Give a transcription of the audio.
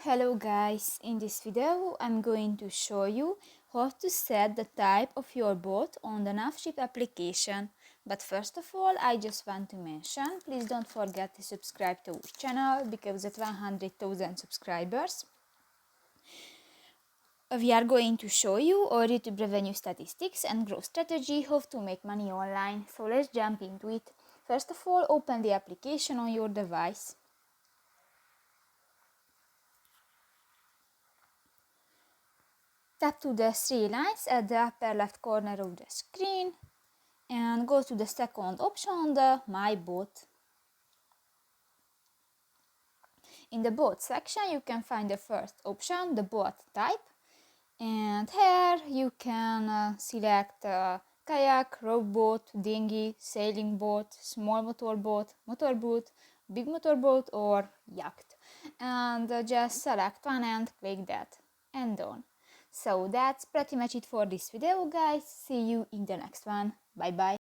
Hello guys, in this video I'm going to show you how to set the type of your boat on the NavShip application. But first of all, I just want to mention, please don't forget to subscribe to our channel because at 100,000 subscribers we are going to show you our YouTube revenue statistics and growth strategy, how to make money online. So let's jump into it. First of all, open the application on your device. Tap to the three lines at the upper left corner of the screen and go to the second option, the My Boat. In the boat section you can find the first option, the boat type, and here you can select kayak, rowboat, dinghy, sailing boat, small motorboat, big motorboat or yacht, and just select one and click that and done. So that's pretty much it for this video guys. See you in the next one. Bye bye.